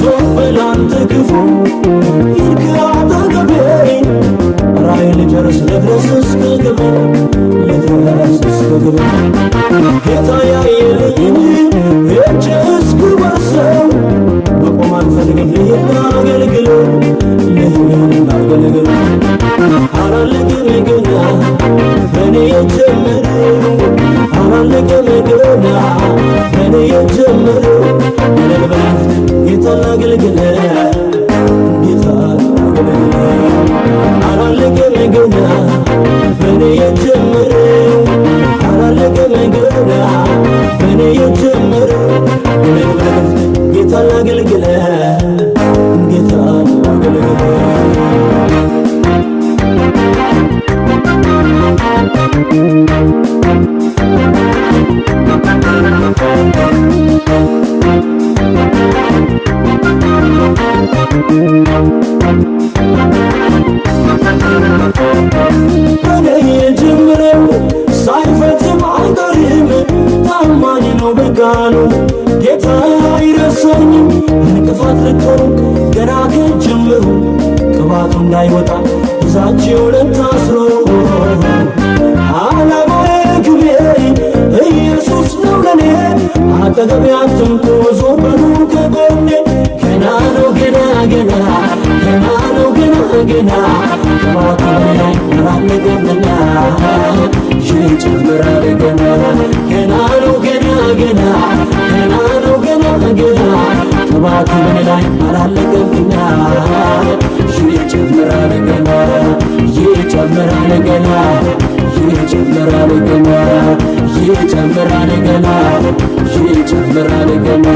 ዞር በል አንተ ክፉ ሂድ ከአጠገቤ ራእይ ልጨርስ ልድረስ እስከ ግቤ ልድረስ እስከ ግቤ ጌታ ያየልኝን ሄጄ እስክወርሰው መቆም አልፈልግም ልሂድ ላገልግለው ልሂድ ላገልግለው አላለቅም ገና በእኔ የጀመረው አላለቅም ገና በእኔ የጀመረው እልል በል ጌታን ላገልግለው ጌታን ላገልግለው አላለቅም ገና በእኔ የጀመረው አላለቅም ገና በእኔ የጀመረው እልል በል ጌታን ላገልግለው ጌታን ላገልግለው በኔ የጀመረው ሳይፈጽም አይቀርም ታማኝ ነው በቃሉ ጌታ አይረሳኝም እንቅፋት ልትሆኑ ገና ከጀመሩ ቅባቱ እንዳይወጣ ይዛችሁ ለታስሮ ዓላማዬ ግቤ ኢየሱስ ነው ለኔ አጠገቤ አትምጡ ዞር በሉ ከጎኔ ገና ነው ገና ገና ገና ነው ገና ገና ቅባቱ በላይ አላለቀምና ይጨምራል ገና ገና ነው ገና ገና ገና ነው ገና ገና ቅባቱ በላይ አላለቀምና ይጨምራል ገና ይጨምራል ገና ይጨምራል ገና ይጨምራል ገና ይጨምራል ገና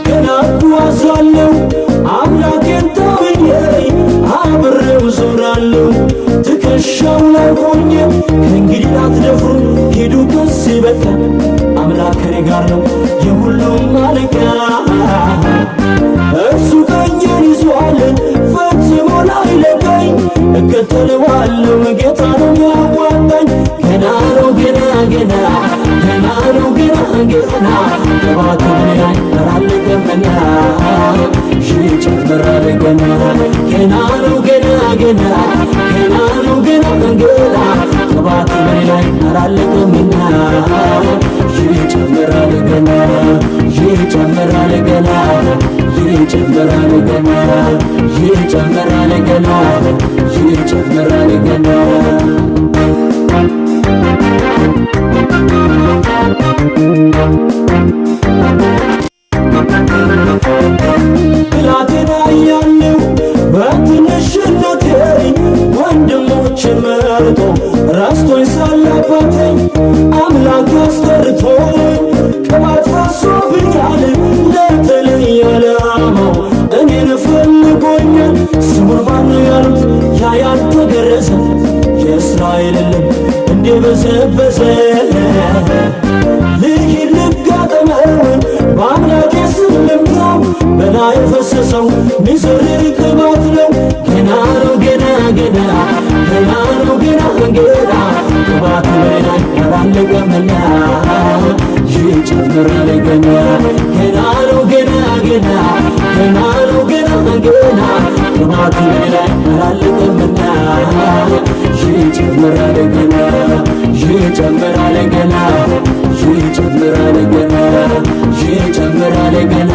ገና እጓዛለሁ አምላኬን ታምኜ አብሬው ዞራለሁ ትከሻው ላይ ሆኜ ከእንግዲህ አትደፍሩ ሂዱ ከዚህ በቃ አምላክ ከኔ ጋር ነው የሁሉም አለቃ እርሱ ቀኜን ይዟል ፈጽሞ ላይለቀኝ እከተለዋለሁ ጌታ ነው ያዋጣኝ ገና ነው ገና ገና ገና ነው ገና ገና ቅባቱ በላይ አላለቀምና ይጨምራል ገና ገና ነው ገና ገና ገና ነው ገና ገና ቅባቱ በላይ አላለቀምና ይጨምራል ገና ይጨምራል ገና ይጨምራል ገና ይጨምራል ገና ይጨምራል ገና ብላቴና እያለሁ በትንሽነቴ ወንድሞችን መርጦ ረስቶኝ ሳለ አባቴ አምላክ አስጠርቶኝ ቅባት ፈሶብኛል ለተለየ ዓላማው እኔን ፈልጎኛል ስሙን ማነው ያሉት ያ ያልተገረዘ የእስራኤል ልብ እንደ በዘበዘ ልሂድ ልጋጠመው በአምላኬ ስም ልምታው በላይ የፈሰሰው ሚስጥር ቅባት ነው ገና ነው ገና ገና ገና ነው ገና ገና ቅባቱ በላይ አላለቀምና ይጨምራል ገና ገና ነው ገና ገና ገና ነው ገና ገና ቅባቱ በላይ አላለቀምና ይጨምራል ገና ይጨምራል ገና ይጨምራል ገና ይጨምራል ገና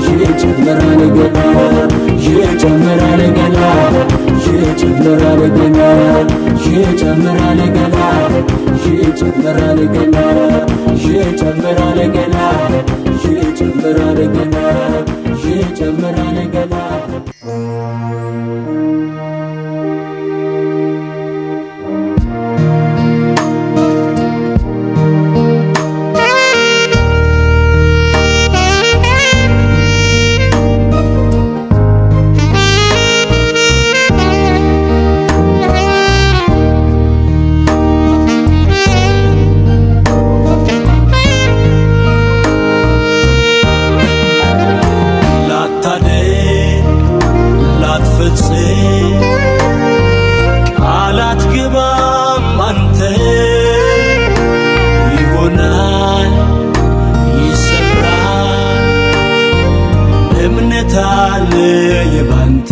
ይጨምራል ገና ይጨምራል ገና ይጨምራል ገና ይጨምራል ገና ይጨምራል ገና ይጨምራል ገና ይጨምራል ገና ይጨምራል ገና ላትፈጽም ቃል አትገባም አንተ ይሆናል ይሰራል እምነት አለኝ ባንተ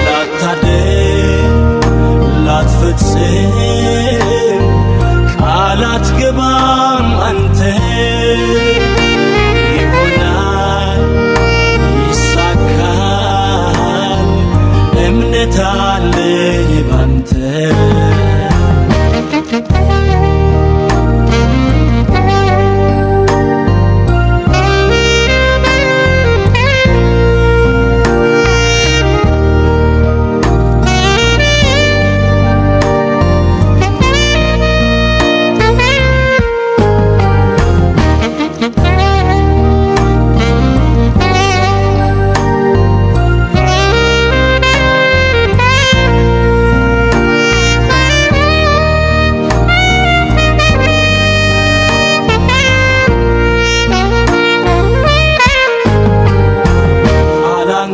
ላታደርግ ላትፈጽም ቃል አትገባም አንተ ይሆናል ይሳካል እምነት አለኝ ባንተ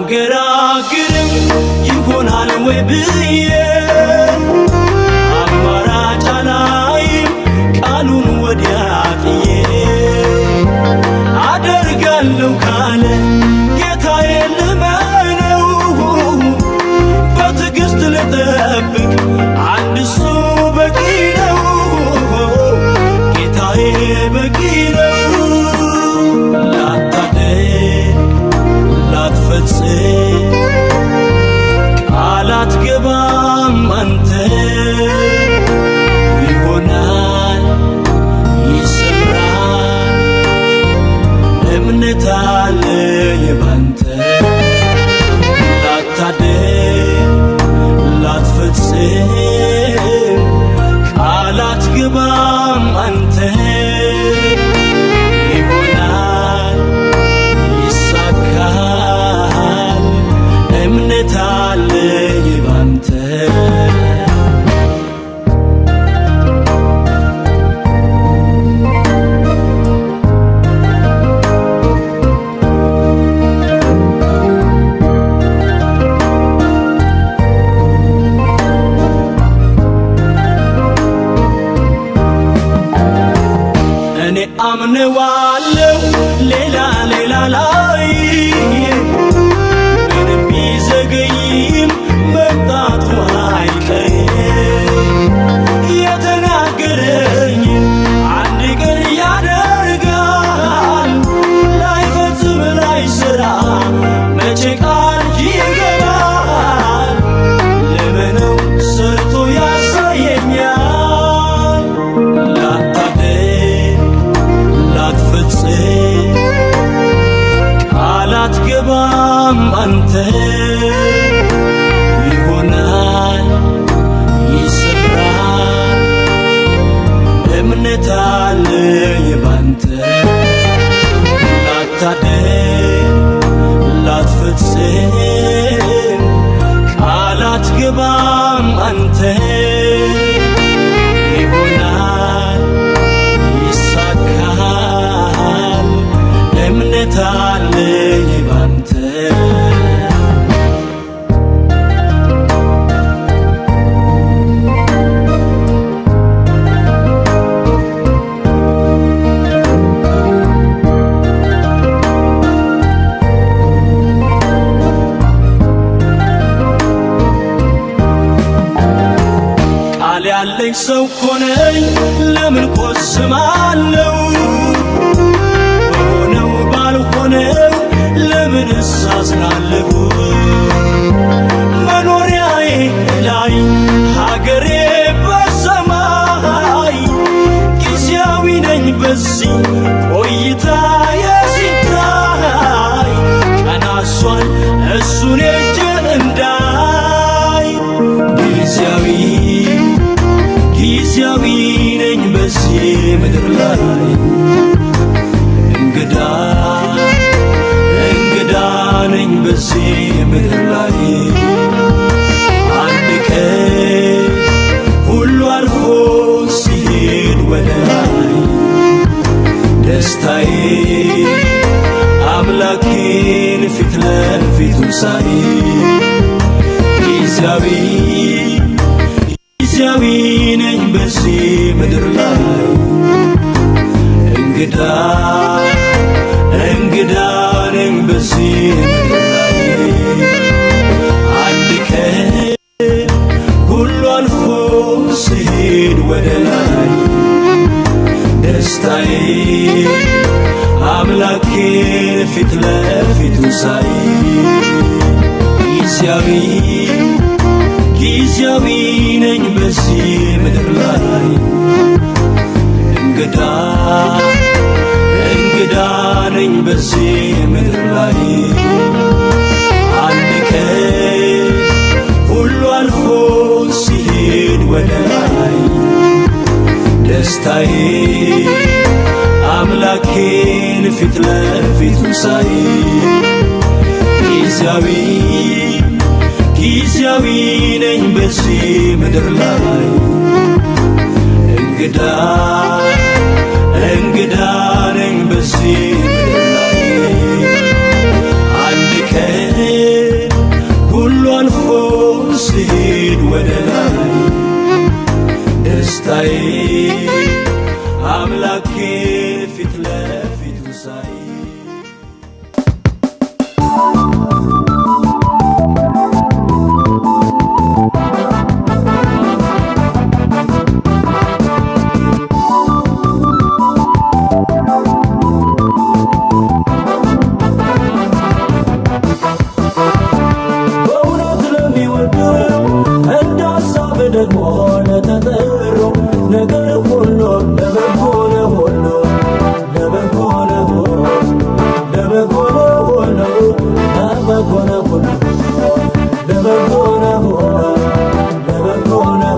አላንገራግርም ይሆናል ወይ ብዬ አማራጭ አላይም ቃሉን ወዲያ ጥዬ አደርጋለሁ ካለ ጌታዬ ልመነው በትዕግሥት ልጠብቅ አንድ እሱ በቂ ነው ጌታዬ በቂ ነው ላትፈጽም ቃል አትገባም አንተ ይሆናል ይሰራል እምነት አለኝ ባንተ ላታደርግ ላትፈጽም ቃል አትገባም አንተ እምነት አለኝ ባንተ እኔ አምነዋለሁ ሌላ ላይ ዘገይም መምጣቱ አይቀርም የተናገረኝ አንድ ቀን ያደርጋል ላይፈጽም ላይሰራ መቼ ቃል ይገባል ለመነው ሰርቶ ያሳየኛል ላታደርግ ላትፈጽም ቃል አትገባም አንተ ይሆናል ይሰራል እምነት አለኝ ባንተ ላታደርግ ላትፈጽም ቃል አትገባም አንተ ይሆናል ይሳካል እምነት አለኝ ባንተ ቃል ያለኝ ሰው ሆነኝ ለምን ቆስማለሁ በሆነው ባልሆነው ለምን እሳዝናለሁ መኖሪያዬ ላይ ሀገሬ በሰማይ ጊዜያዊ ነኝ በዚህ ቆይታዬ ሲታይ ቀናሷል እሱን እጅ እንዳይ ጊዜያዊ ነኝ በዚህ ምድር ላይ እንግዳ ነኝ በዚህ ምድር ላይ አንድ ቀን ሁሉ አልፎ ሲሄድ ወደ ላይ ደስታዬ አምላኬን ፊት ለፊቱ ሳይ ጊዜያዊ ነኝ በዚህ ምድር ላይ እንግዳ ነኝ በዚህ ምድር ላይ አንድ ቀን ሁሉ አልፎ ስሄድ ወደ ላይ ደስታዬ አምላኬን ፊት ለፊቱ ሳይ ጊዜያዊ ነኝ በዚህ ምድር ላይ እንግዳ ነኝ በዚህ ምድር ላይ አንድ ቀን ሁሉ አልፎ ሲሄድ ወደ ላይ ደስታዬ አምላኬን ፊት ለፊቱ ሳይ ጊዜያዊ ነኝ በዚህ ምድር ላይ እንግዳ ነኝ በዚህ ምድር ላይ አንድ ቀን ሁሉ አልፎ ሲሄድ ወደ ላይ ደስታዬ አምላኬን ፊት ለፊቱ ሳይ ደግሞ ለተጠሩ ነገር ሁሉ ለበጎ ነው ለበጎ ነው ለበጎ ነው ለበጎ ነው ለበጎ ነው ለበጎ ነው ለበጎ ነው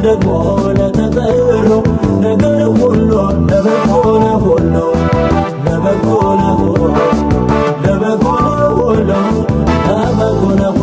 ደግሞ ለተጠሩ ነገር ሁሉ ለበጎ ነው ለበጎ ነው ለበጎ ነው ለበጎ ነው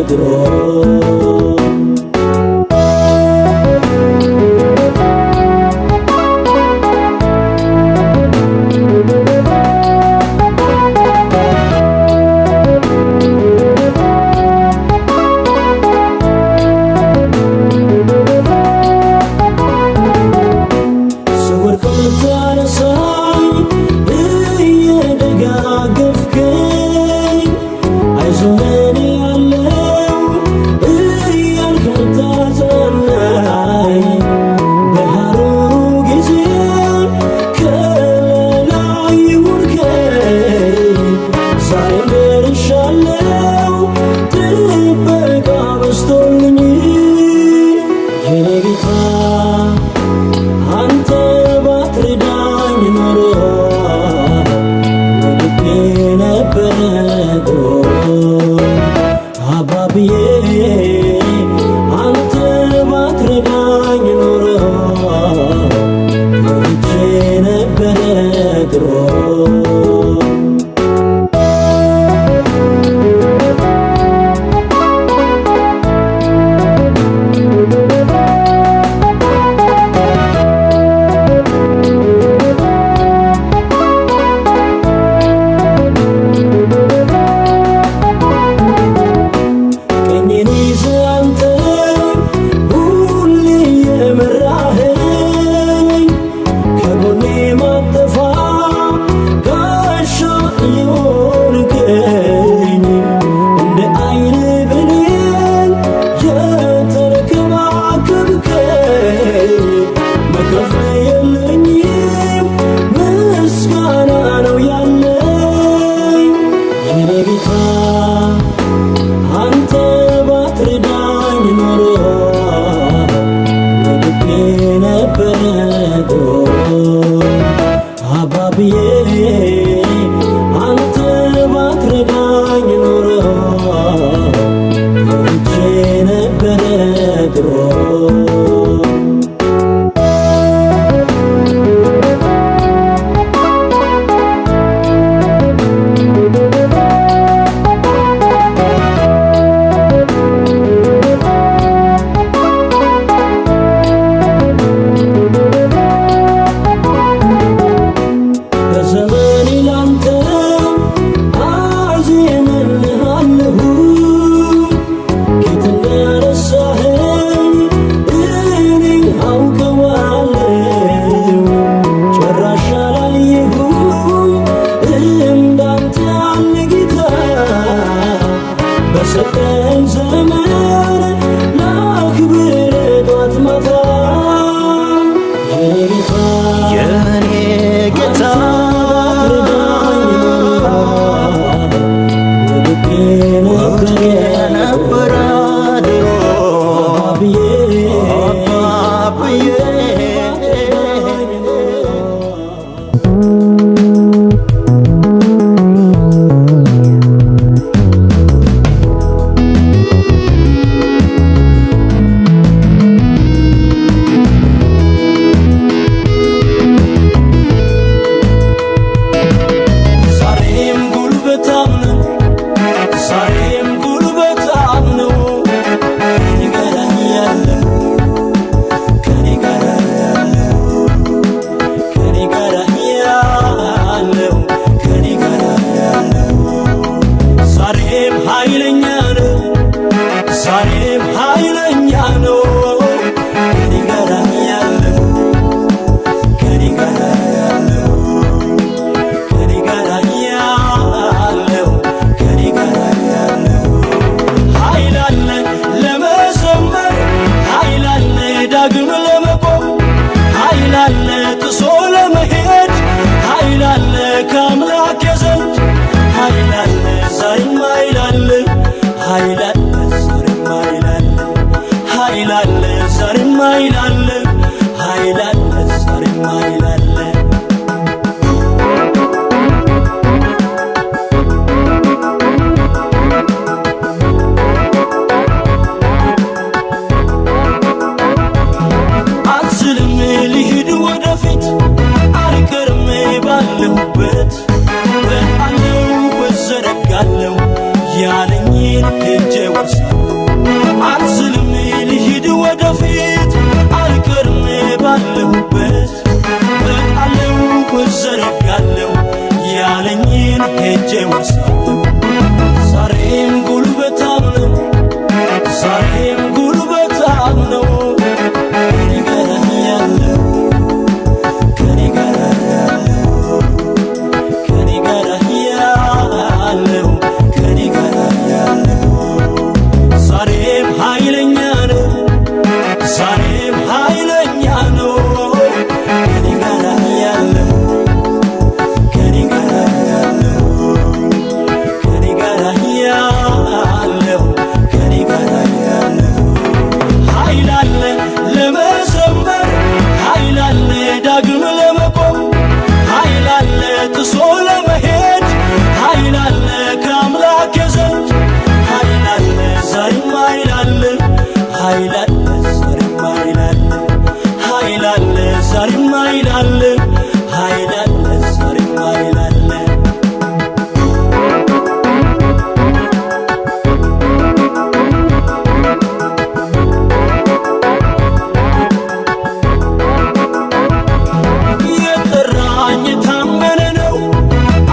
ድሮ ሄጄ ወርሳለሁ። ዛሬም ጉልበታም ነው፣ ዛሬም ጉልበታም ነው። ከኔ ጋር ያለው ከኔ ጋር ያለው ከኔ ጋር ያለው ከኔ ጋር ያለው ዛሬም ኃይለኛ ነው፣ ዛሬም ኃይለኛ ነው። ከኔ ጋር ያለው ከኔ ጋር ያለው ከኔ ጋር ያለው ከኔ ጋር ያለው ኃይል አለ ለመዘመር፣ ኃይል አለ ዳግም ለመቆም፣ ኃይል አለ ጥሶ ለመሄድ፣ ኃይል አለ ከአምላክ ዘንድ፣ ኃይል አለ ዛሬም ኃይል አለ፣ ኃይል አለ ዛሬም ኃይል አለ፣ ኃይል አለ ዛሬም ኃይል አለ፣ ኃይል አለ ዛሬም ኃይል አለ። የጠራኝ የታመነ ነው፣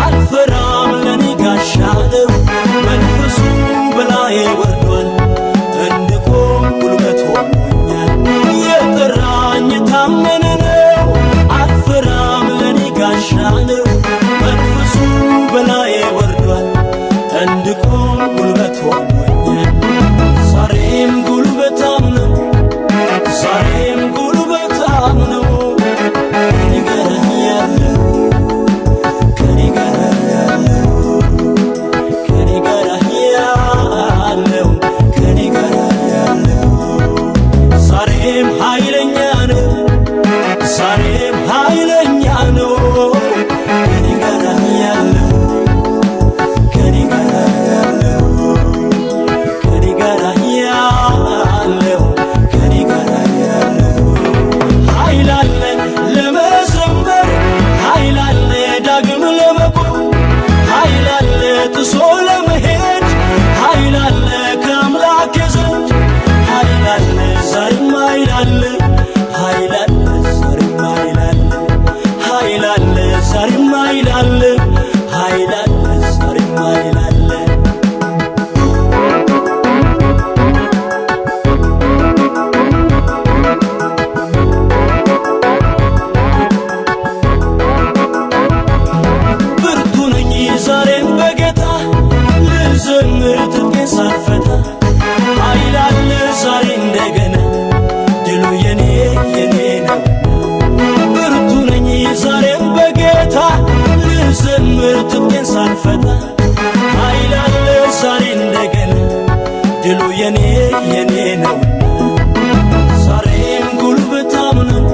አልፈራም ለኔ ጋሻ ነው። መንፈሱ በላዬ ወርዷል፣ እንድቆም ጉልበት ሆኖኛል። የጠራኝ የታመነ ነው፣ አልፈራም ለኔ ጋሻ ነው። መንፈሱ በላዬ ወርዷል፣ እንድቆም ጉልበት ሆኖኛል። ዛሬም ጉልበታም ነው፣ ዛሬም ጉልበታም ነው። ከኔ ጋር ያለው ከኔ ጋር ያለው ከኔ ጋር ያለው ከኔ ጋር ያለው ዛሬም ኃይለኛ ነው፣ ዛሬም ኃይለኛ ነው። ከኔ ጋር ያለው ከኔ ጋር ያለው ከኔ ጋር ያለው ከኔ ጋር ያለው ኃይል አለ ለመዘመር፣ ኃይል አለ ዳግም ለመቆም፣ ኃይል አለ ጥሶ ለመሄድ፣ ኃይል አለ ከአምላክ ዘንድ፣ ኃይል አለ ዛሬም ኃይል አለ፣ ኃይል አለ ዛሬም ኃይል አለ፣ ኃይል አለ ዛሬም ኃይል አለ፣ ኃይል አለ ዛሬም ኃይል አለ። ብርቱ ነኝ ዛሬም በጌታ ልዘምር ትጥቄን ሳልፈታ፣ ኃይል አለ ዛሬ እንደገና ድሉ የኔ የኔ ነው። ብርቱ ነኝ ዛሬም በጌታ ልዘምር ትጥቄን ሳልፈታ፣ ኃይል አለ ዛሬ እንደገና ድሉ የኔ የኔ ነው። ዛሬም ጉልበታም ነው፣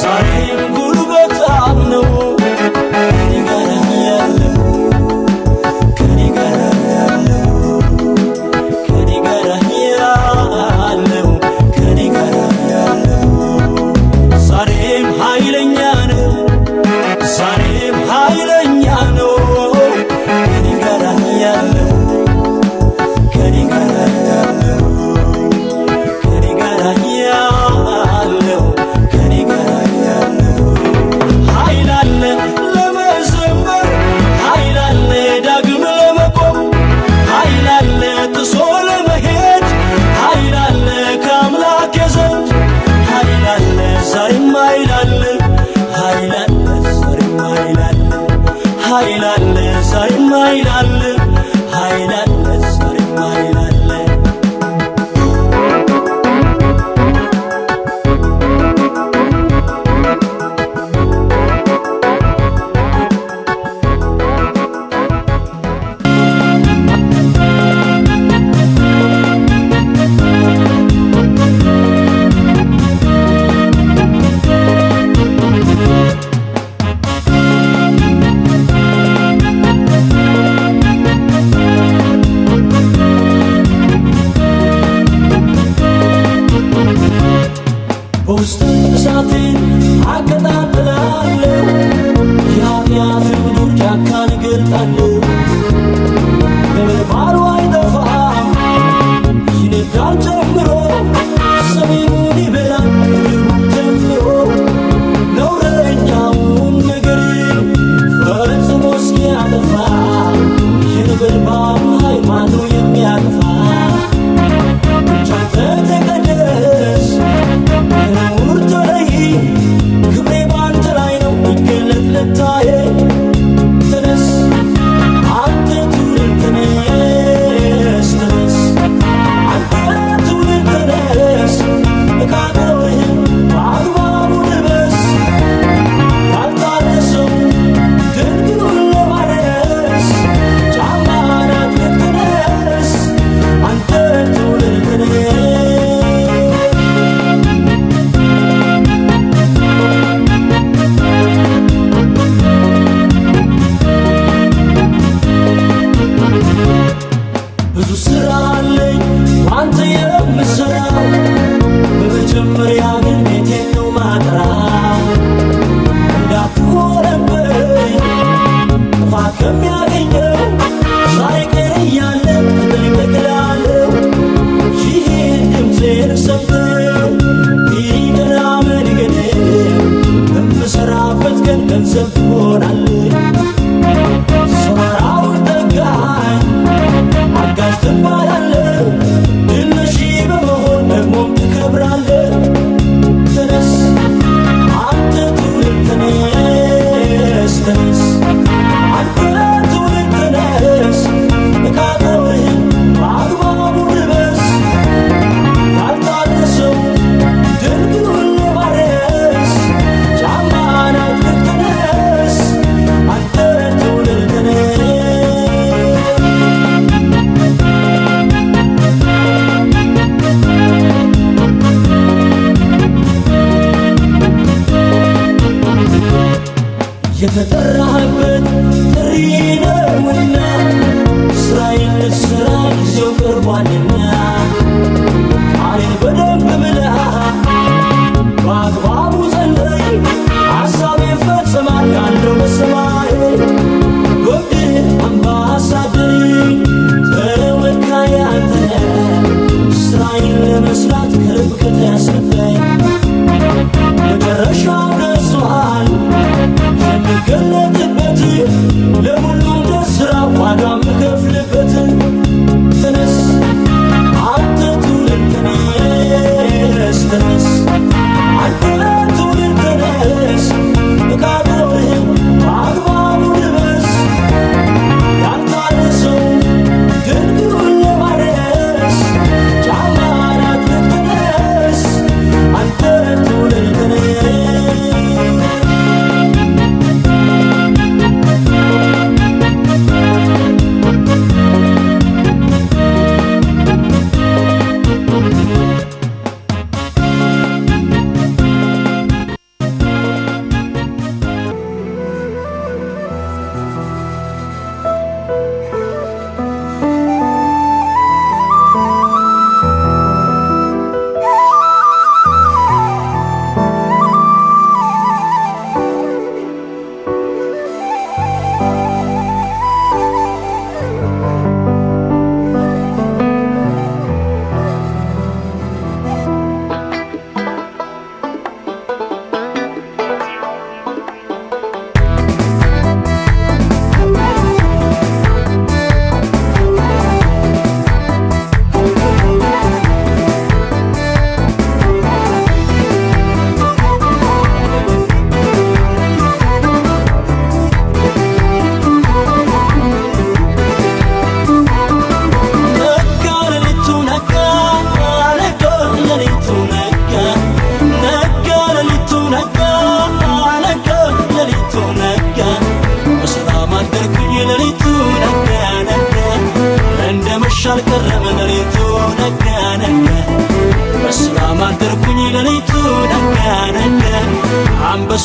ዛሬም ጉልበታም ነው። ከኔ ጋር ያለው ከኔ ጋር ያለው ከኔ ጋር ያለው ከኔ ጋር ያለው ዛሬም ኃይለኛ ነው፣ ዛሬም ኃይለኛ ነው። ከኔ ጋር ያለው ከኔ ጋር ያለው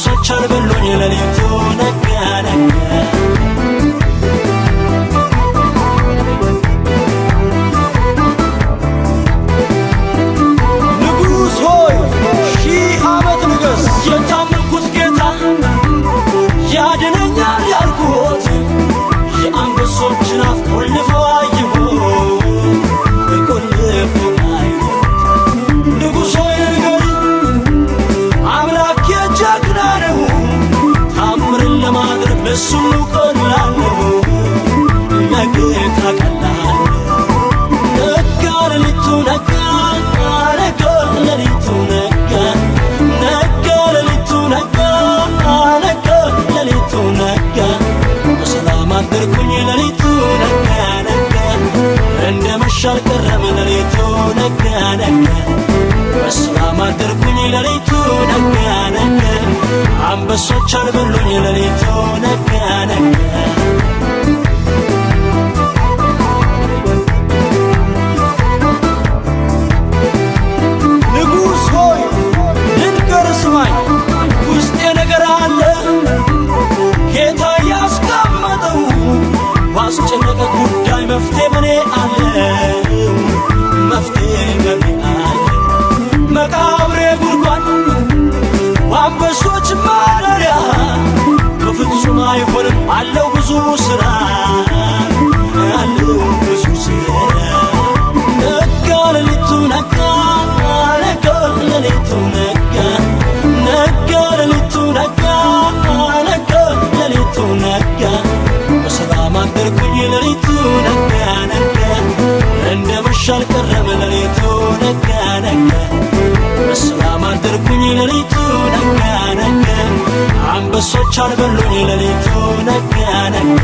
አንበሶች አልበሉኝ ሌሊቱ ነጋ ነጋ ንጉሥ ሆይ ሺህ ዓመት ንገስ የታመንኩት ጌታ ያድነኛል ያልኩት የአንበሶችን አፍ ቆልፈው አየሁት ቆልፈው አየሁት ንጉሥ ሆይ ንገሪኝ አምላክ የጀግና ነው ታምርን ለማድረግ ለሱ ቀላል ነው ለጌታ ቀላል ነጋ ሌሊቱ ነጋ ነጋ ሌሊቱ ነጋ ነጋ ሌሊቱ ነጋ ነጋ ሌሊቱ ነጋ በሰላም አደርኩኝ ሌሊቱ ነጋ ነጋ እንደ መሸ አልቀረም ሌሊቱ ነጋ ነጋ በሰላም አደርኩኝ ሌሊቱ ነጋ ነጋ አንበሶች አልበሉኝ ሌሊቱ ነጋ ነጋ ንጉሥ ሆይ ልንገር ስማኝ ውስጤ ነገር አለ ጌታ ያስቀመጠው ባስጨነቀ ጉዳይ መፍትሄ በኔ አለ መፍትሄ በኔ አለ መቃብሬ ጉድጓድ አንበሶች ማደሪያ በፍጹም አይሆንም አለው ብዙ ሥራ አለው ብዙ ሥራ ነጋ ሌሊቱ ነጋ ነጋ ሌሊቱ ነጋ ነጋ ሌሊቱ ነጋ ነጋ ሌሊቱ ነጋ በሰላም አደርኩኝ ሌሊቱ ነጋ ነጋ እንደ መሸ አልቀረም ሌሊቱ ነጋ ነጋ በሰላም አደርኩኝ ሌሊቱ ነጋ ነጋ አንበሶች አልበሉኝ ሌሊቱ ነጋ ነጋ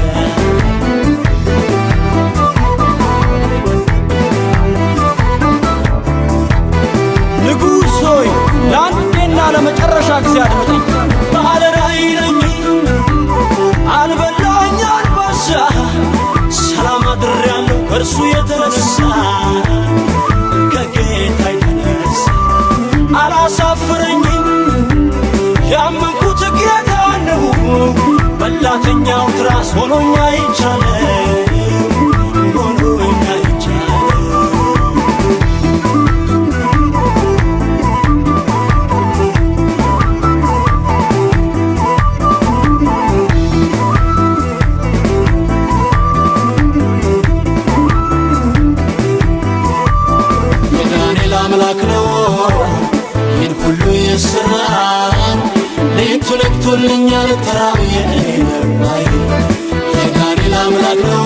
ንጉሥ ሆይ ለአንዴና ለመጨረሻ ጊዜ አድምጠኝ ባለ ራእይ ነኝ አልበላኝ አንበሳ ሰላም አድሬያለሁ ከእርሱ የተነሳ ከጌታ የተነሳ አላሳፍረኝም ያመንኩት ጌታ ነው በላተኛው ትራስ ሆኖኛ ይቻለ ሆኖኛ ይቻለ የዳንኤል አምላክ ነው ይህን ሁሉ የሠራ ሌቱ ነግቶልኛል ተራው የነባይ የዳንኤል አምላክ ነው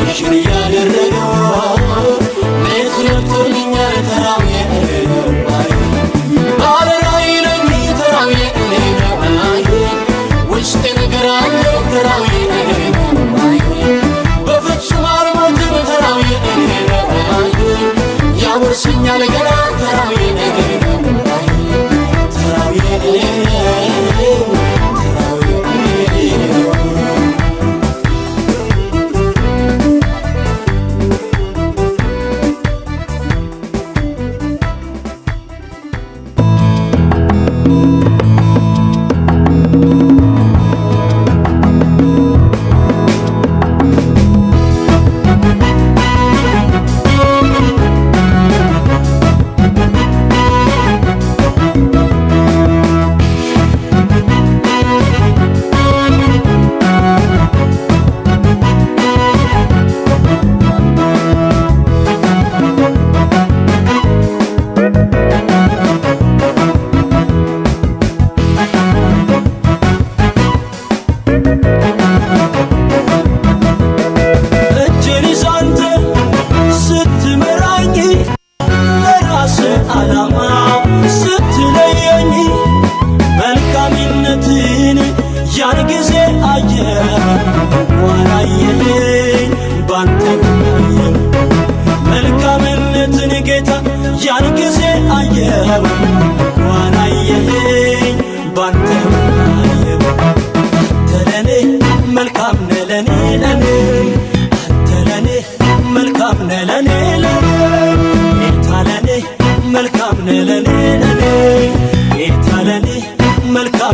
ይህን ያደረገው ሌቱ ነግቶልኛል ተራው የነባይ ባለ ራእይ ነኝ ተራው የነባይ ውስጤ ነገር አለ ተራው የነባይ በፍጹም አልሞትም ተራው የነባይ ያወርሰኛል ገና ተራው የነባይ ተራው መልካም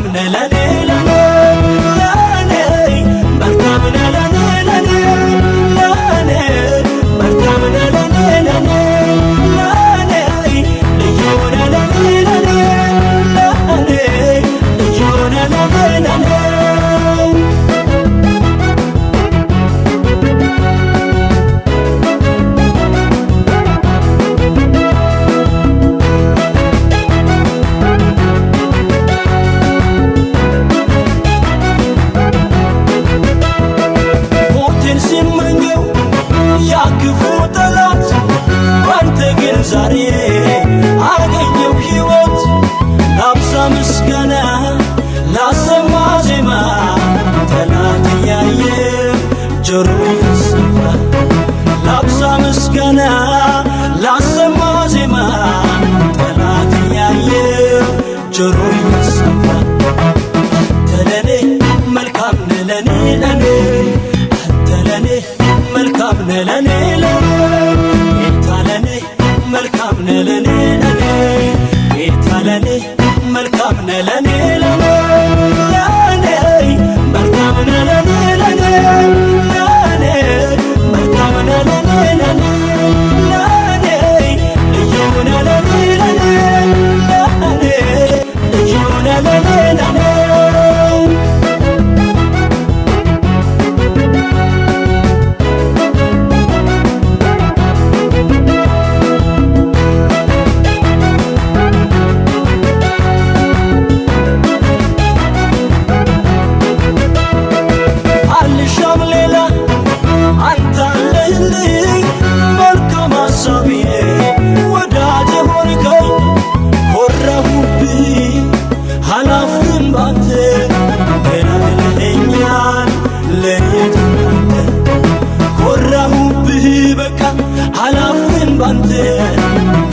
ባንተ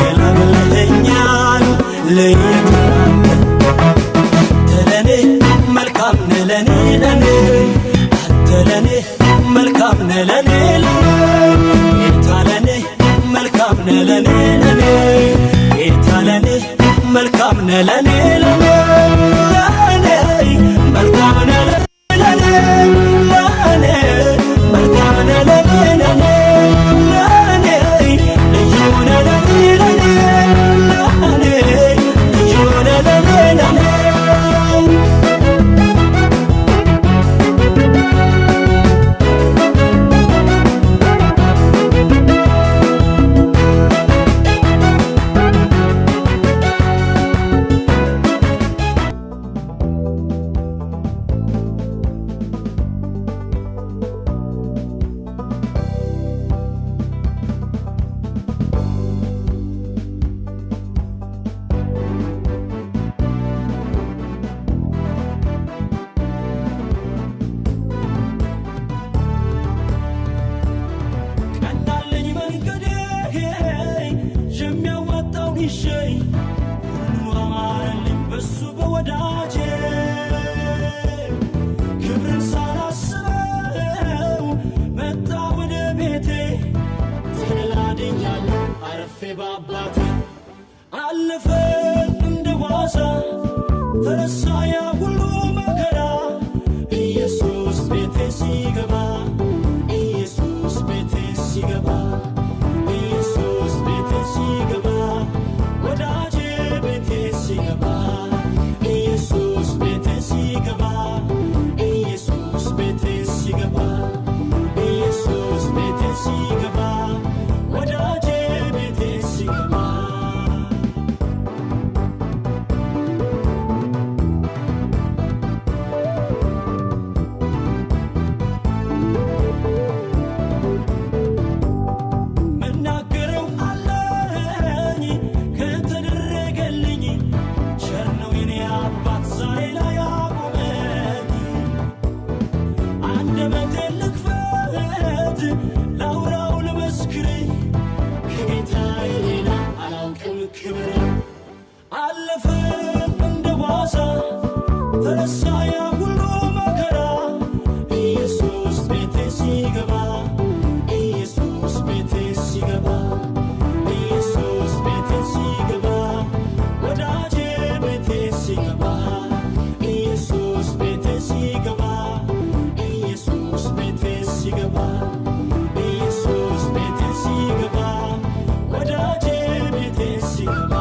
ገላግለኸኛል ለየት ለኔ መልካም ነህ ለኔ ለኔ አንተ ለኔ መልካም ነህ ለኔ ለኔ ጌታ ለኔ መልካም ነህ ለኔ ለኔ ጌታ ለኔ መልካም ነህ ለኔ ለኔ ለኔ መልካም ነህ ለኔ ለኔ መልካም ነህ ለኔ ለኔ ለኔ ልዩ ነህ ለኔ ለኔ ለኔ ልዩ ነህ ለኔ ለኔ ሁሉ አማረልኝ በሱ በወዳጄ ክብርን ሳላስበው መጣ ወደ ቤቴ ተደላድኛለሁ አረፌ በአባቴ አለፈ እንደ ዋዛ ተረሳ ያ ሁሉ መከራ ኢየሱስ ቤቴ ሲገባ ኢየሱስ ቤቴ ሲገባ ኢየሱስ ቤቴ ሲገባ ወዳጄ ቤቴ ሲገባ ኢየሱስ ቤቴ ሲገባ ኢየሱስ ቤቴ ሲገባ ኢየሱስ ቤቴ ሲገባ ወዳጄ ቤቴ ሲገባ መናገረው አለኝ ከተደረገልኝ ቸር ነው የኔ አባት ዛሬ ላይ አቆመኝ አንደበቴን ልክፈት ላውራው ልመስክር ከጌታዬ ሌላ አላውቅም ክብር አለፈ እንደ ዋዛ ተረሳ ያ ሁሉ መከራ ኢየሱስ ቤቴ ሲገባ ኢየሱስ ቤቴ ሲገባ ኢየሱስ ቤቴ ሲገባ ወዳጄ ቤቴ ሲገባ ኢየሱስ ቤቴ ሲገባ ኢየሱስ ቤቴ ሲገባ ኢየሱስ ቤቴ ሲገባ ወዳጄ ቤቴ ሲገባ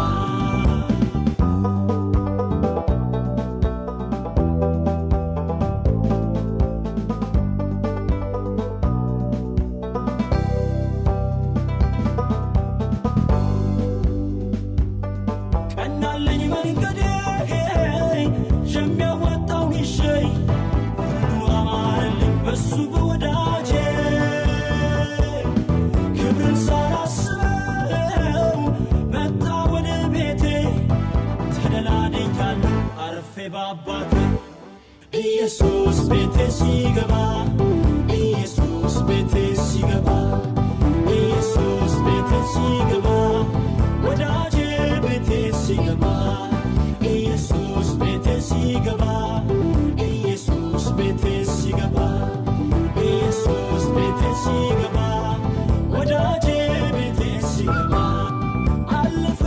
ቀናለኝ መንገዴ የሚያዋጣውን ይሸይ ሁሉ አማረልኝ በሱ በወዳጄ ክብርን ሳላስበው መጣ ወደ ቤቴ ተደላድኛለሁ አረፌ በአባቴ ኢየሱስ ቤቴ ሲገባ ኢየሱስ ቤቴ ሲገባ ኢየሱስ ቤቴ ሲገባ ወዳጄ ቤቴ ሲገባ ኢየሱስ ቤቴ ሲገባ ኢየሱስ ቤቴ ሲገባ ኢየሱስ ቤቴ ሲገባ ወዳጄ ቤቴ ሲገባ አለፈ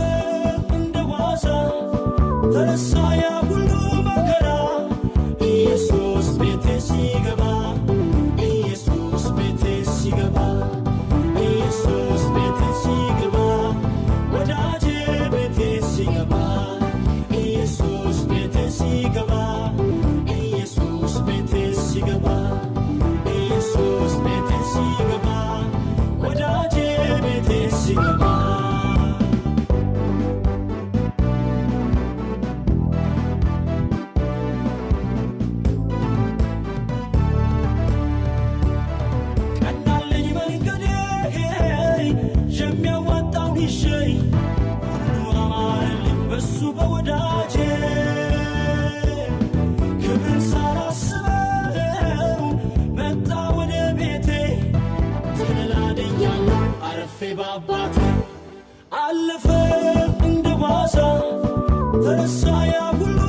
እንደ ዋዛ ተረሳ ያ ሁሉ መከራ ኢየሱስ ቤቴ ሲገባ ኢየሱስ ቤቴ ሲገባ ኢየሱስ ቤቴ ሲገባ ወዳጄ ቤቴ ሲገባ ኢየሱስ ቤቴ ሲገባ ኢየሱስ ቤቴ ሲገባ ኢየሱስ ቤቴ ሲገባ ወዳጄ ቤቴ ሲገባ ቀናለኝ መንገዴ የሚያዋጣውን ይሸይ ሁሉ አማረልኝ በሱ በወዳጄ ክብርን ሳላስበው መጣ ወደ ቤቴ ተደላድኛለሁ አረፌ በአባቴ አለፈ እንደ ዋዛ ተረሳ ያ ሁሉ